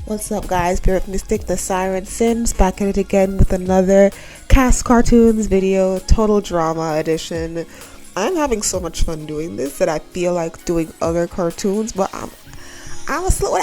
What's up, guys? Spirit Mystic, the Siren Sims, back at it again with another CAS Cartoons video, Total Drama Edition. I'm having so much fun doing this that I feel like doing other cartoons, but I'm gonna slow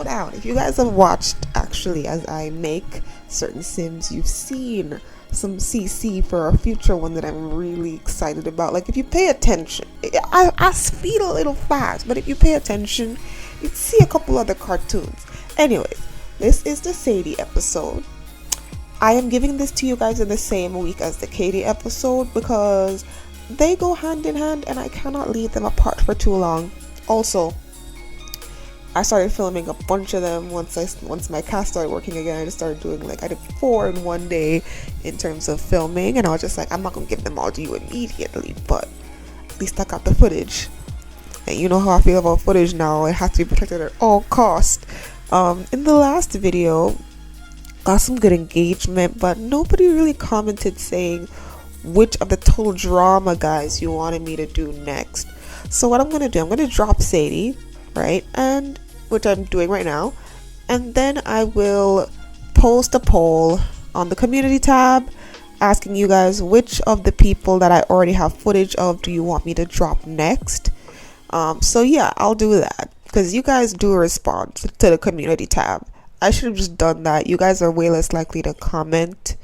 down. If you guys have watched, actually, as I make certain Sims, you've seen some CC for a future one that I'm really excited about. Like, if you pay attention, I speed a little fast, but if you pay attention, you'd see a couple other cartoons. Anyways, this is the Sadie episode. I am giving this to you guys in the same week as the Katie episode because they go hand in hand and I cannot leave them apart for too long. Also, I started filming a bunch of them once my cast started working again. I just started doing, like, I did 4 in one day in terms of filming, and I was just like, I'm not gonna give them all to you immediately, but at least I got the footage. And you know how I feel about footage now. It has to be protected at all costs. In the last video, got some good engagement, but nobody really commented saying which of the total drama guys you wanted me to do next. So what I'm gonna do, I'm gonna drop Sadie, right, and which I'm doing right now, and then I will post a poll on the community tab asking you guys which of the people that I already have footage of do you want me to drop next. So yeah, I'll do that because you guys do respond to the community tab. I should have just done that. You guys are way less likely to comment,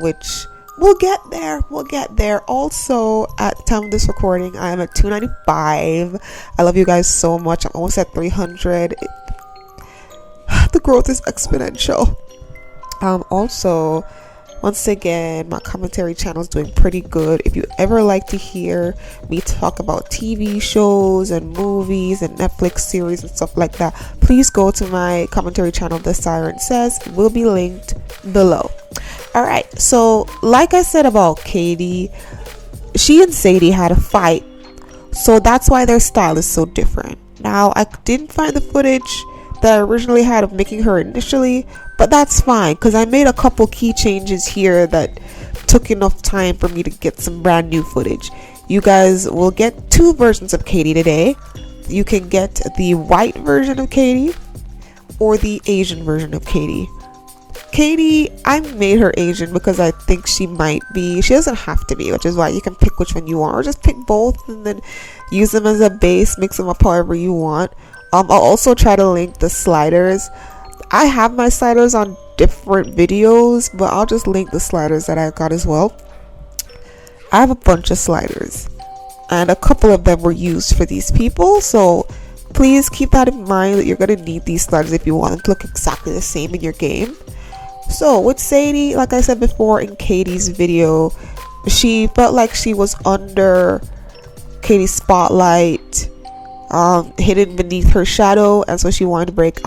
which we'll get there. Also, at the time of this recording, I am at 295. I love you guys so much. I'm almost at 300. The growth is exponential. Also, once again, my commentary channel is doing pretty good. If you ever like to hear me talk about TV shows and movies and Netflix series and stuff like that, please go to my commentary channel, The Siren Says. It will be linked below. Alright, so like I said about Katie, she and Sadie had a fight. So that's why their style is so different. Now, I didn't find the footage that I originally had of making her initially, but that's fine because I made a couple key changes here that took enough time for me to get some brand new footage. You guys will get 2 versions of Katie today. You can get the white version of Katie or the Asian version of Katie. Katie, I made her Asian because I think she doesn't have to be, which is why you can pick which one you want, or just pick both and then use them as a base, mix them up however you want. I'll also try to link the sliders. I have my sliders on different videos, but I'll just link the sliders that I got as well. I have a bunch of sliders, and a couple of them were used for these people, so please keep that in mind that you're going to need these sliders if you want them to look exactly the same in your game. So with Sadie, like I said before in Katie's video, she felt like she was under Katie's spotlight, hidden beneath her shadow, and so she wanted to branch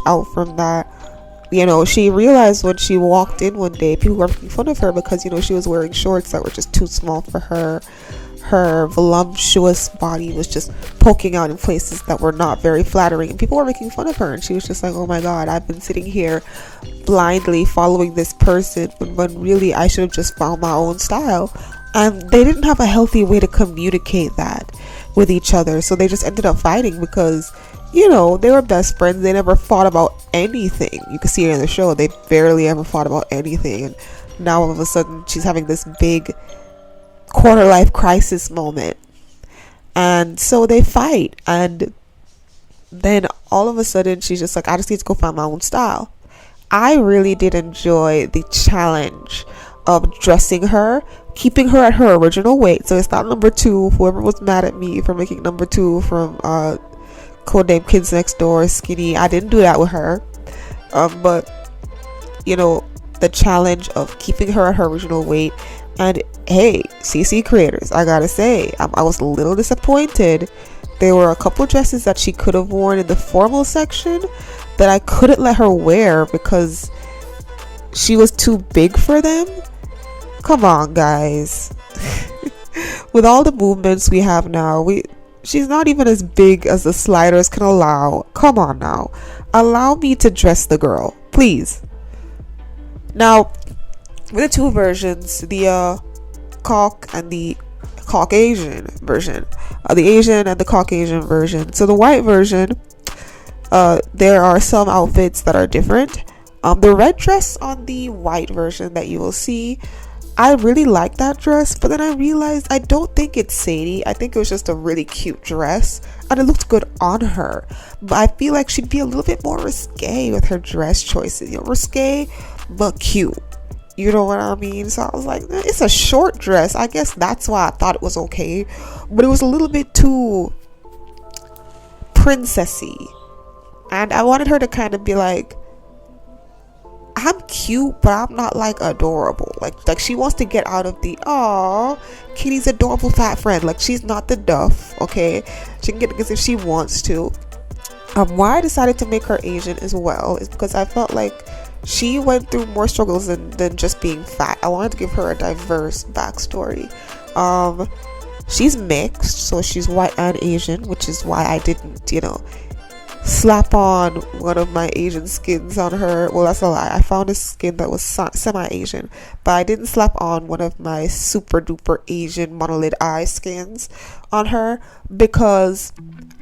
out from that. You know, she realized when she walked in one day, people were making fun of her because, you know, she was wearing shorts that were just too small for her. Her voluptuous body was just poking out in places that were not very flattering, and people were making fun of her, and she was just like, oh my god, I've been sitting here blindly following this person when really I should have just found my own style. And they didn't have a healthy way to communicate that with each other, so they just ended up fighting because, you know, they were best friends. They never fought about anything. You can see it in the show, they barely ever fought about anything, and now all of a sudden she's having this big quarter life crisis moment, and so they fight, and then all of a sudden she's just like, I just need to go find my own style. I really did enjoy the challenge of dressing her, keeping her at her original weight, so it's not number 2. Whoever was mad at me for making number 2 from Codename Kids Next Door skinny, I didn't do that with her, but you know, the challenge of keeping her at her original weight. And hey, CC creators, I gotta say, I was a little disappointed. There were a couple dresses that she could have worn in the formal section that I couldn't let her wear because she was too big for them. Come on, guys. With all the movements we have now, she's not even as big as the sliders can allow. Come on now. Allow me to dress the girl, please. Now, with the 2 versions, the Caucasian version, the Asian and the Caucasian version. So the white version, There are some outfits that are different. The red dress on the white version that you will see, I really like that dress, but then I realized I don't think it's Sadie. I think it was just a really cute dress and it looked good on her, but I feel like she'd be a little bit more risque with her dress choices, you know, risque but cute, you know what I mean? So I was like, it's a short dress, I guess that's why I thought it was okay, but it was a little bit too princessy, and I wanted her to kind of be like, I'm cute, but I'm not like adorable. Like she wants to get out of the Kitty's adorable fat friend. Like she's not the duff, okay? She can get this if she wants to. Why I decided to make her Asian as well is because I felt like she went through more struggles than just being fat. I wanted to give her a diverse backstory. She's mixed, so she's white and Asian, which is why I didn't, slap on one of my Asian skins on her. Well, that's a lie. I found a skin that was semi-Asian, but I didn't slap on one of my super duper Asian monolith eye skins on her because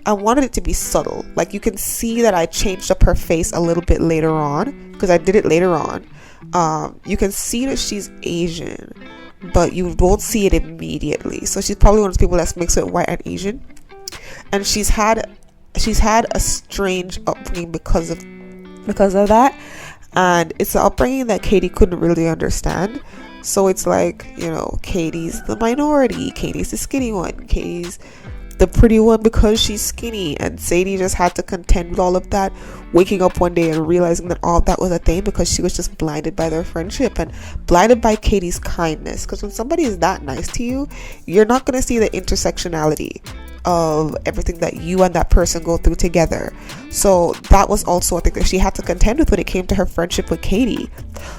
I wanted it to be subtle. Like you can see that I changed up her face a little bit later on because I did it later on. You can see that she's Asian, but you won't see it immediately. So she's probably one of those people that's mixed with white and Asian, and she's had a strange upbringing because of that, and it's an upbringing that Katie couldn't really understand. So it's like, Katie's the minority, Katie's the skinny one, Katie's the pretty one because she's skinny, and Sadie just had to contend with all of that, waking up one day and realizing that all of that was a thing because she was just blinded by their friendship and blinded by Katie's kindness. Because when somebody is that nice to you, you're not going to see the intersectionality of everything that you and that person go through together. So that was also a thing that she had to contend with when it came to her friendship with Katie.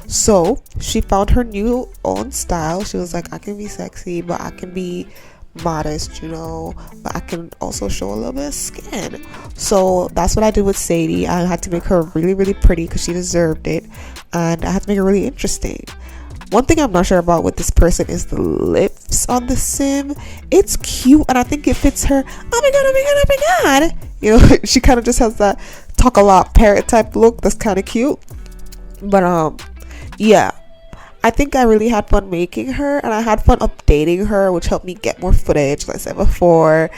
So she found her new own style. She was like, I can be sexy, but I can be modest, but I can also show a little bit of skin. So that's what I did with Sadie. I had to make her really, really pretty because she deserved it, and I had to make her really interesting. One thing I'm not sure about with this person is the lips on the sim. It's cute and I think it fits her. Oh my god, oh my god, oh my god. She kind of just has that talk a lot parrot type look that's kind of cute. But yeah, I think I really had fun making her, and I had fun updating her, which helped me get more footage, like I said before.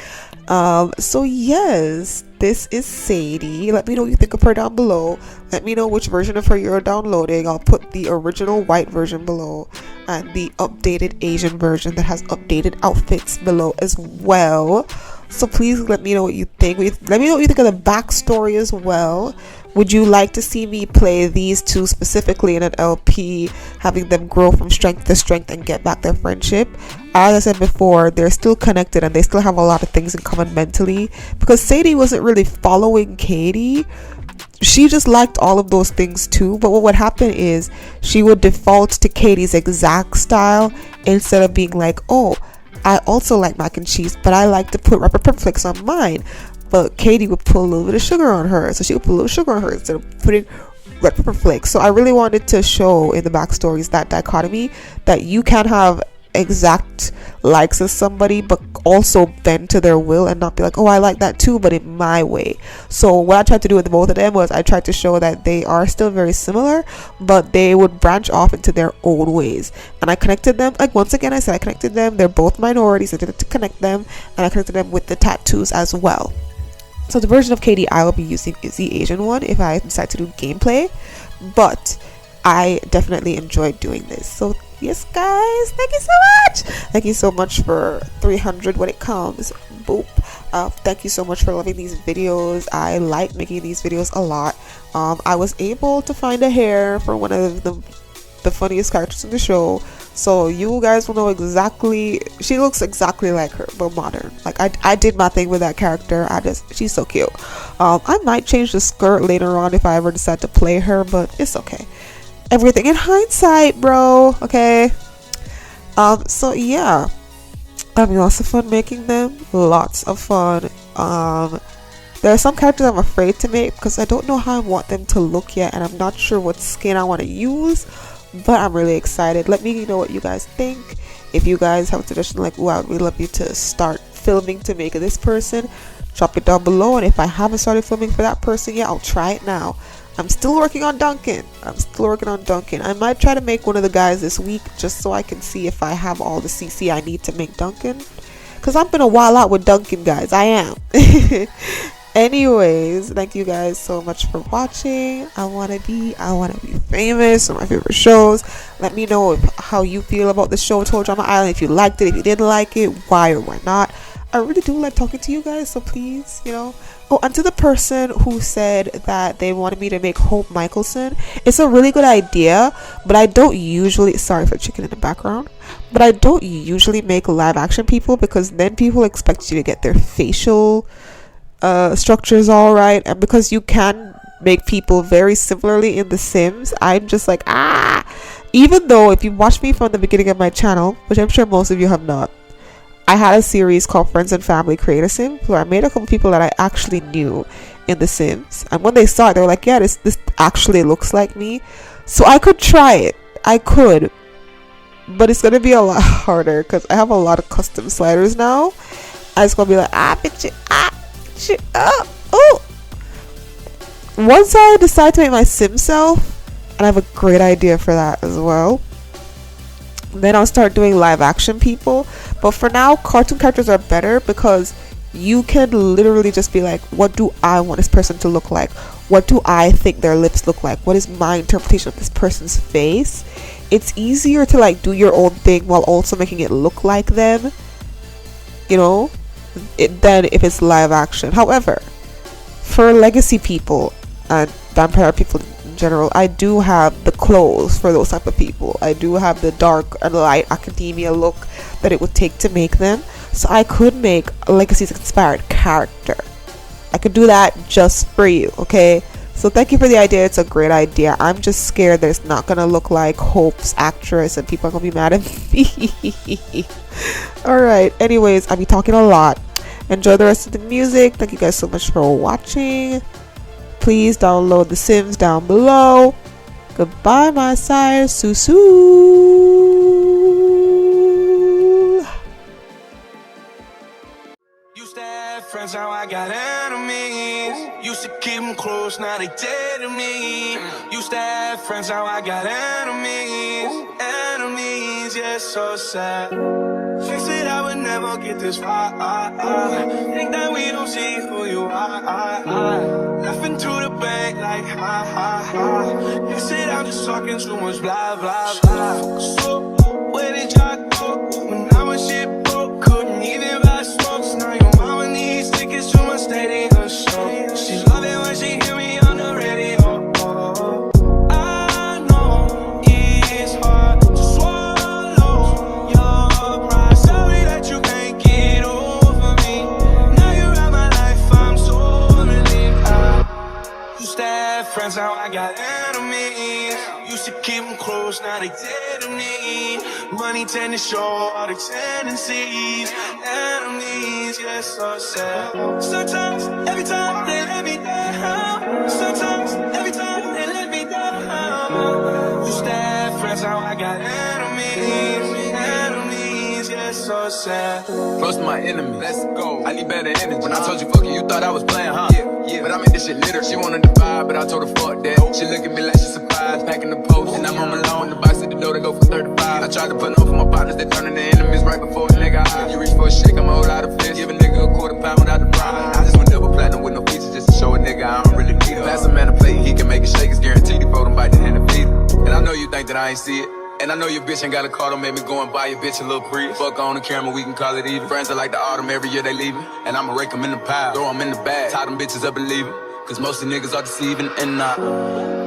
So yes, this is Sadie. Let me know what you think of her down below. Let me know which version of her you're downloading. I'll put the original white version below and the updated Asian version that has updated outfits below as well. So please let me know what you think. Let me know what you think of the backstory as well. Would you like to see me play these two specifically in an LP, having them grow from strength to strength and get back their friendship? As I said before, they're still connected and they still have a lot of things in common mentally, because Sadie wasn't really following Katie. She just liked all of those things too, but what would happen is she would default to Katie's exact style instead of being like, oh, I also like mac and cheese, but I like to put pepper flakes on mine. But Katie would put a little bit of sugar on her, so she would put a little sugar on her instead of putting red pepper flakes. So I really wanted to show in the backstories that dichotomy, that you can have exact likes of somebody but also bend to their will and not be like, oh, I like that too, but in my way. So what I tried to do with both of them was I tried to show that they are still very similar, but they would branch off into their own ways. And I connected them, like once again I said, I connected them. They're both minorities. I did it to connect them, and I connected them with the tattoos as well. So the version of Katie I will be using is the Asian one if I decide to do gameplay, but I definitely enjoyed doing this. So yes guys, thank you so much. Thank you so much for 300 when it comes. Boop. Thank you so much for loving these videos. I like making these videos a lot. I was able to find a hair for one of the funniest characters in the show, so you guys will know exactly. She looks exactly like her but modern. Like I did my thing with that character. She's so cute. I might change the skirt later on if I ever decide to play her, but it's okay. Everything in hindsight, bro. Okay. So yeah, having lots of fun making them. Lots of fun. There are some characters I'm afraid to make because I don't know how I want them to look yet, and I'm not sure what skin I want to use, but I'm really excited. Let me know what you guys think. If you guys have a suggestion like, wow, I'd really love you to start filming to make this person, drop it down below. And if I haven't started filming for that person yet, I'll try it now. I'm still working on Duncan. I might try to make one of the guys this week just so I can see if I have all the CC I need to make Duncan, because I'm gonna wild out with Duncan, guys. I am. Anyways, thank you guys so much for watching. I wanna be famous. One of my favorite shows. Let me know how you feel about the show Total Drama Island. If you liked it, if you didn't like it, why or why not. I really do like talking to you guys, so please, Oh, and to the person who said that they wanted me to make Hope Michelson, it's a really good idea, but I don't usually, sorry for the chicken in the background, but I don't usually make live action people, because then people expect you to get their facial structures all right, and because you can make people very similarly in The Sims, I'm just like, even though if you watch me from the beginning of my channel, which I'm sure most of you have not, I had a series called Friends and Family Create a Sim, where I made a couple people that I actually knew in The Sims, and when they saw it, they were like, yeah, this actually looks like me. So I could try it. I could, but it's gonna be a lot harder because I have a lot of custom sliders now. I just gonna be like, bitch, shit, oh. Once I decide to make my Sim self, and I have a great idea for that as well, then I'll start doing live action people. But for now, cartoon characters are better because you can literally just be like, what do I want this person to look like? What do I think their lips look like? What is my interpretation of this person's face? It's easier to like do your own thing while also making it look like them, than if it's live action. However, for legacy people and vampire people in general, I do have the clothes for those type of people. I do have the dark and light academia look that it would take to make them. So I could make a legacy inspired character. I could do that just for you, okay? So thank you for the idea. It's a great idea. I'm just scared that it's not gonna look like Hope's actress and people are gonna be mad at me. Alright, anyways, I'll be talking a lot. Enjoy the rest of the music. Thank you guys so much for watching. Please download The Sims down below. Goodbye, my sire. Susu. Used to have friends, now I got enemies. Used to keep them close, now they dead to me. Used to have friends, now I got enemies. Enemies, yeah, so sad. Fix it, I would never get this far. Think that we don't see who you are. Laughing to the bank like ha. You said I'm just talking too much blah blah blah. So where did y'all go when I was shit broke? Couldn't even buy smokes. Now your mama needs tickets to my stadium show. She love it when she hear me on the radio. I know it's hard to swallow your pride. Sorry that you can't get over me. Now you're out my life, I'm so relieved. I used to have friends, now I got enemies. Used to keep them close, now they dead to me. Money tend to show all the tendencies. Enemies, yeah, so sad. Sometimes, every time they let me down. Sometimes, every time they let me down. Used to have friends, now I got enemies. Enemies, yeah, so sad. Close to my enemy, let's go. I need better energy. When I told you fuck you, you thought I was playing, huh? Yeah. But I made this shit litter. She wanted to vibe, but I told her fuck that. She look at me like she surprised, packing the post. And I'm on my lawn, the box at the door to go for 35. I tried to put on for my partners, they turning to enemies right before a nigga. If you reach for a shake, I'ma hold out a fist. Give a nigga a quarter pound without the prize. I just went double platinum with no features just to show a nigga I don't really need her. Pass a man a plate, he can make it shake. It's guaranteed he fold him by the hand and feed him. And I know you think that I ain't see it. And I know your bitch ain't got a car, don't make me go and buy your bitch a little Prius. Fuck on the camera, we can call it even. Friends are like the autumn, every year they leaving. And I'ma rake them in the pile, throw them in the bag, tie them bitches up and leave 'em. Cause most of the niggas are deceiving and not.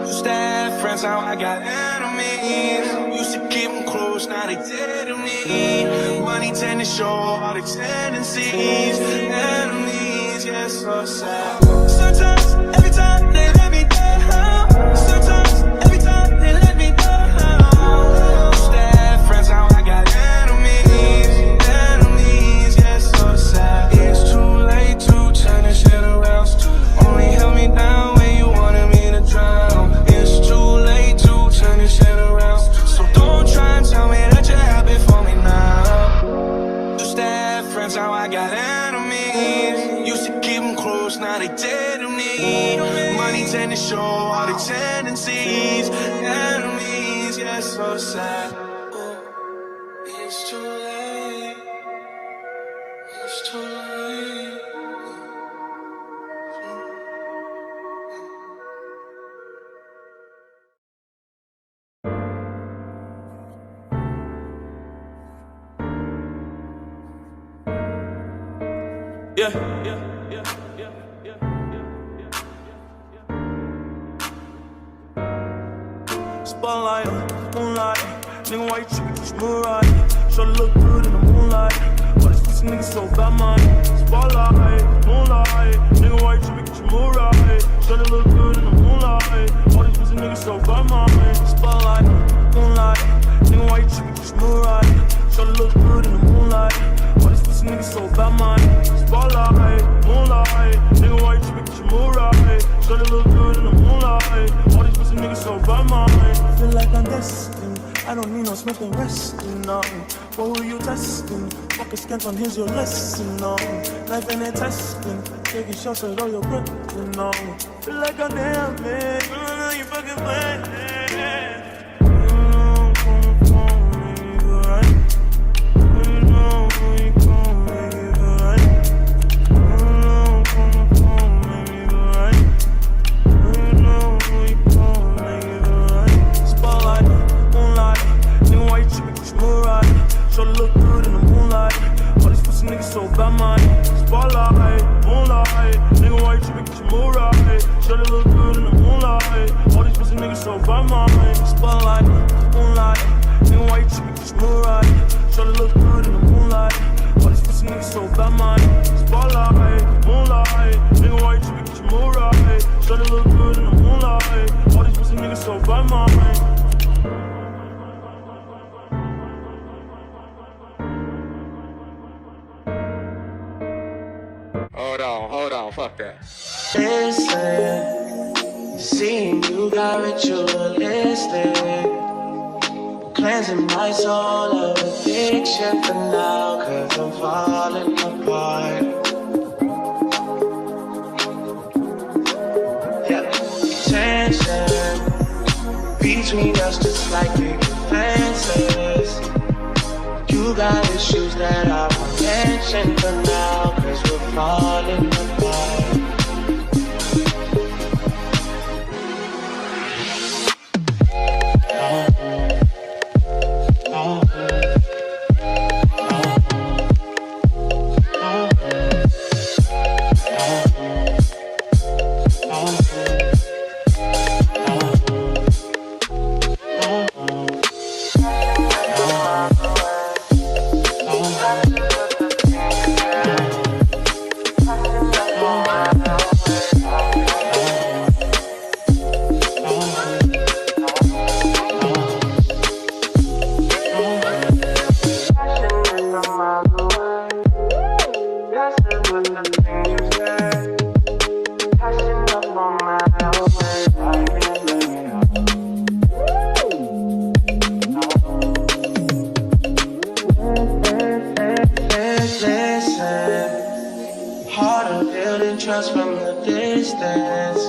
Used to have friends, now I got enemies. Used to keep them close, now they dead to me. Money tend to show all the tendencies. Enemies, yeah, so sad. Sometimes, every time they let me down. Sometimes, every time they let me down. Used to have friends, now I got enemies. Enemies, yeah, so sad. It's too late to turn this shit around. Only held me down when you wanted me to drown. It's too late to turn this shit around. So don't try and tell me that you're happy for me now. Used to have friends, now I got enemies. Used to keep show all the tendencies, enemies, yeah, so sad. It's too late. It's too late. Spotlight, moonlight, nigga, why you trippin', get your mood right? Sure look good in the moonlight. Why this pussy nigga so bad, man? Spotlight, moonlight, nigga, why you trippin', get your mood right? Sure look good in the moonlight. Why this pussy nigga so bad, man? Spotlight, moonlight, nigga, why you trippin', get your mood right? Sure look good in the moonlight. Why this pussy nigga so bad, man? Spotlight, moonlight, nigga, why you trippin', get your mood right? Sure look good in the moonlight. Why this pussy nigga so bad, man? Feel like I'm destined. I don't need no smoking resting, no. What were you testing? Fucking scant on here's your lesson, no. Life ain't a testing. Taking shots at all your grip, no. Feel like I'm damn man. You know you fucking playing. So bad, man. Spotlight, moonlight, nigga, why you trippin', get your mood right? Should it look good in the moonlight? All these pussy niggas so bad, man. Spotlight, moonlight, nigga, why you trippin', get your mood right? Should it look good in the moonlight? All these pussy niggas so bad, man. Spotlight, moonlight, nigga, why you trippin', get your mood right? Should it look good in the moonlight? All these pussy niggas so bad, man. Hold on, fuck that. Listen, seeing you got ritualistic, cleansing my soul of addiction for now, cause I'm falling apart. Yeah, tension between us just like big fences. You got issues that I won't mention for now, cause we're falling apart. Trust from the distance.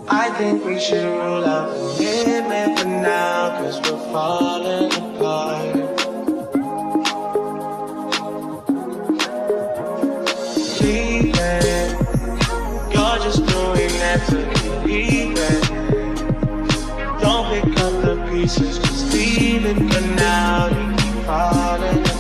I think we should rule out the commitment for now, cause we're falling apart. Leaving, you're just doing that to get even. Don't pick up the pieces, just leave it for now. You keep falling apart.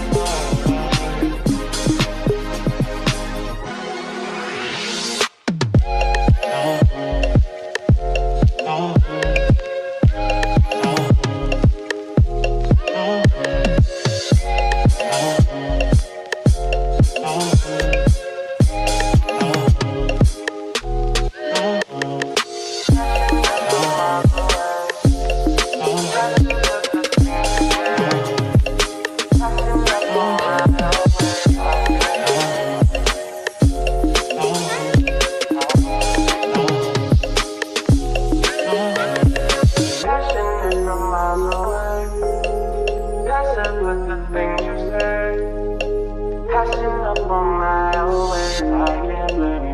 Passing up on my way, I can't blame you.